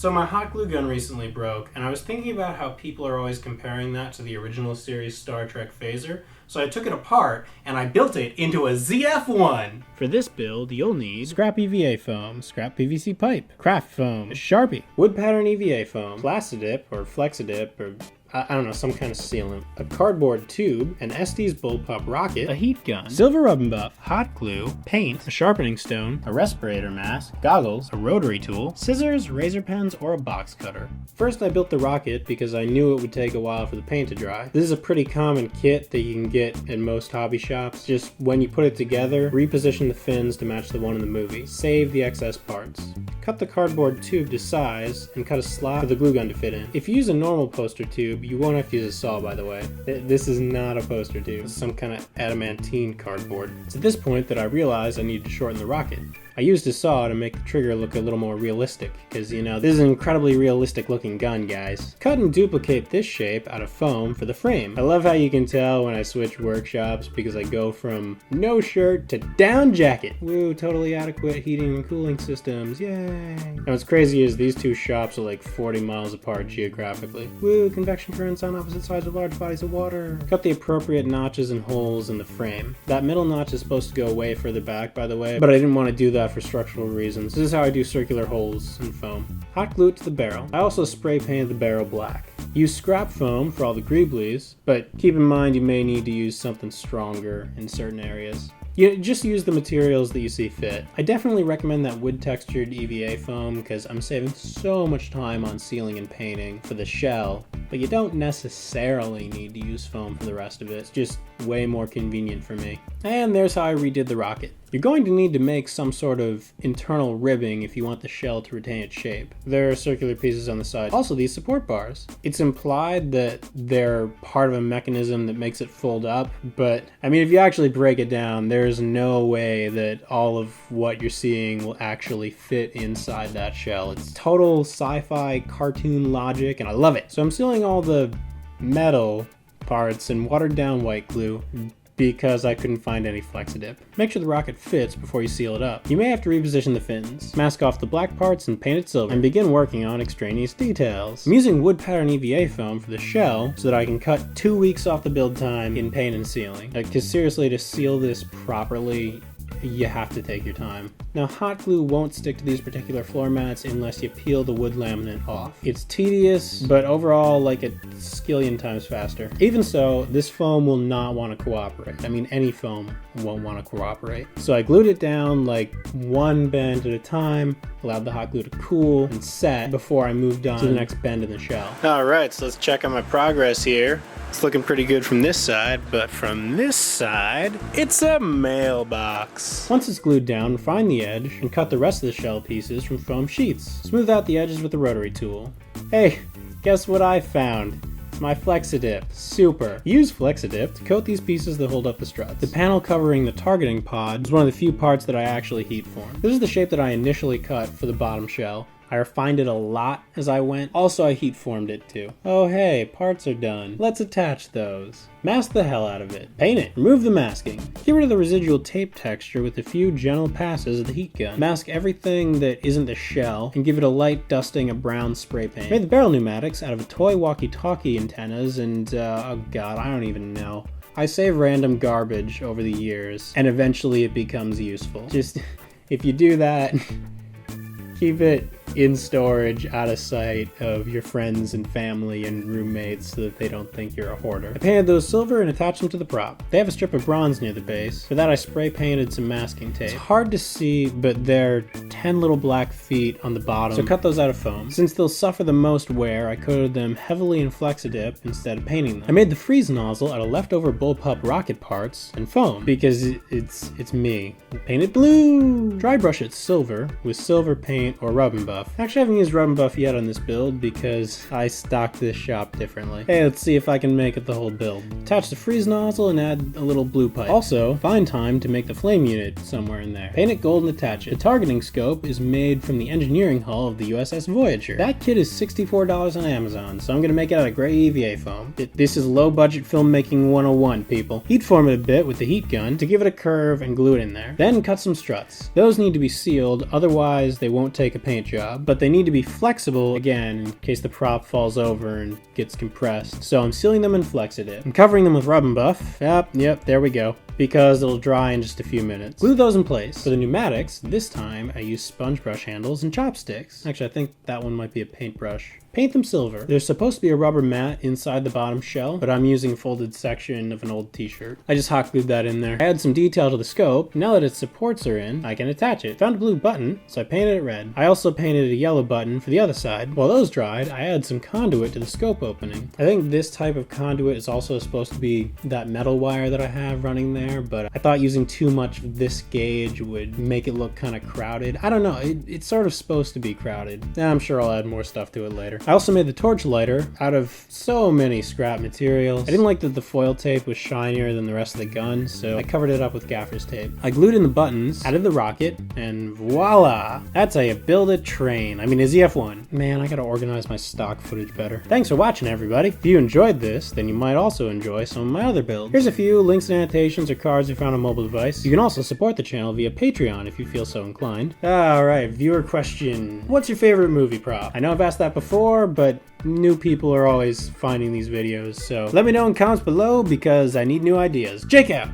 So my hot glue gun recently broke, and I was thinking about how people are always comparing that to the original series Star Trek phaser, so I took it apart and I built it into a ZF1! For this build, you'll need scrap EVA foam, scrap PVC pipe, craft foam, a Sharpie, wood pattern EVA foam, Plastidip or Flexidip or I don't know, some kind of sealant, a cardboard tube, an Estes Bullpup rocket, a heat gun, silver rub and buff, hot glue, paint, a sharpening stone, a respirator mask, goggles, a rotary tool, scissors, razor pens, or a box cutter. First I built the rocket because I knew it would take a while for the paint to dry. This is a pretty common kit that you can get in most hobby shops. Just when you put it together, reposition the fins to match the one in the movie. Save the excess parts. Cut the cardboard tube to size and cut a slot for the glue gun to fit in. If you use a normal poster tube, you won't have to use a saw, by the way. This is not a poster tube. It's some kind of adamantine cardboard. It's at this point that I realized I needed to shorten the rocket. I used a saw to make the trigger look a little more realistic, because, you know, this is an incredibly realistic looking gun, guys. Cut and duplicate this shape out of foam for the frame. I love how you can tell when I switch workshops, because I go from no shirt to down jacket. Woo, totally adequate heating and cooling systems, yay! And what's crazy is these two shops are like 40 miles apart geographically. Woo, convection currents on opposite sides of large bodies of water. Cut the appropriate notches and holes in the frame. That middle notch is supposed to go way further back, by the way, but I didn't want to do that for structural reasons. This is how I do circular holes in foam. Hot glue it to the barrel. I also spray painted the barrel black. Use scrap foam for all the greeblies, but keep in mind you may need to use something stronger in certain areas. You just use the materials that you see fit. I definitely recommend that wood textured EVA foam because I'm saving so much time on sealing and painting for the shell, but you don't necessarily need to use foam for the rest of it. It's just way more convenient for me. And there's how I redid the rocket. You're going to need to make some sort of internal ribbing if you want the shell to retain its shape. There are circular pieces on the side. Also, these support bars. It's implied that they're part of a mechanism that makes it fold up, but I mean, if you actually break it down, there's no way that all of what you're seeing will actually fit inside that shell. It's total sci-fi cartoon logic, and I love it. So I'm sealing all the metal parts in watered down white glue because I couldn't find any Flexidip. Make sure the rocket fits before you seal it up. You may have to reposition the fins, mask off the black parts and paint it silver, and begin working on extraneous details. I'm using wood pattern EVA foam for the shell so that I can cut 2 weeks off the build time in paint and sealing. Because seriously, to seal this properly, you have to take your time. Now, hot glue won't stick to these particular floor mats unless you peel the wood laminate off. It's tedious, but overall like a skillion times faster. Even so, this foam will not want to cooperate. I mean, any foam won't want to cooperate. So I glued it down like one bend at a time, allowed the hot glue to cool and set before I moved on to the next bend in the shell. Alright, so let's check on my progress here. It's looking pretty good from this side, but from this side, it's a mailbox. Once it's glued down, find the edge and cut the rest of the shell pieces from foam sheets. Smooth out the edges with the rotary tool. Hey, guess what I found? My Flexidip. Super. Use Flexidip to coat these pieces that hold up the struts. The panel covering the targeting pod is one of the few parts that I actually heat formed. This is the shape that I initially cut for the bottom shell. I refined it a lot as I went. Also, I heat formed it too. Oh hey, parts are done. Let's attach those. Mask the hell out of it. Paint it. Remove the masking. Get rid of the residual tape texture with a few gentle passes of the heat gun. Mask everything that isn't the shell and give it a light dusting of brown spray paint. Made the barrel pneumatics out of a toy walkie-talkie antennas and oh god, I don't even know. I save random garbage over the years and eventually it becomes useful. Just, if you do that, keep it in storage, out of sight of your friends and family and roommates so that they don't think you're a hoarder. I painted those silver and attached them to the prop. They have a strip of bronze near the base. For that I spray painted some masking tape. It's hard to see, but there are 10 little black feet on the bottom, so cut those out of foam. Since they'll suffer the most wear, I coated them heavily in Flexidip instead of painting them. I made the freeze nozzle out of leftover Bullpup rocket parts and foam, because it's me. Paint it blue! Dry brush it silver with silver paint or rub and buff. Actually, I haven't used rub and buff yet on this build because I stocked this shop differently. Hey, let's see if I can make it the whole build. Attach the freeze nozzle and add a little blue pipe. Also, find time to make the flame unit somewhere in there. Paint it gold and attach it. The targeting scope is made from the engineering hull of the USS Voyager. That kit is $64 on Amazon, so I'm gonna make it out of gray EVA foam. This is low budget filmmaking 101, people. Heat form it a bit with the heat gun to give it a curve and glue it in there. Then cut some struts. Those need to be sealed, otherwise they won't take a paint job. job, but they need to be flexible again in case the prop falls over and gets compressed. So I'm sealing them in Flex-It. I'm covering them with rub and buff. Yep, there we go. Because it'll dry in just a few minutes. Glue those in place. For the pneumatics, this time I use sponge brush handles and chopsticks. Actually, I think that one might be a paintbrush. Paint them silver. There's supposed to be a rubber mat inside the bottom shell, but I'm using a folded section of an old t-shirt. I just hot glued that in there. I add some detail to the scope. Now that its supports are in, I can attach it. Found a blue button, so I painted it red. I also painted a yellow button for the other side. While those dried, I added some conduit to the scope opening. I think this type of conduit is also supposed to be that metal wire that I have running there, but I thought using too much of this gauge would make it look kind of crowded. I don't know, it's sort of supposed to be crowded. I'm sure I'll add more stuff to it later. I also made the torch lighter out of so many scrap materials. I didn't like that the foil tape was shinier than the rest of the gun, so I covered it up with gaffer's tape. I glued in the buttons, added the rocket, and voila! That's how you build a train. I mean a ZF1. Man, I gotta organize my stock footage better. Thanks for watching, everybody. If you enjoyed this, then you might also enjoy some of my other builds. Here's a few links and annotations or cards we found on a mobile device. You can also support the channel via Patreon if you feel so inclined. Alright, viewer question. What's your favorite movie prop? I know I've asked that before, but new people are always finding these videos, so let me know in comments below because I need new ideas. Jake out!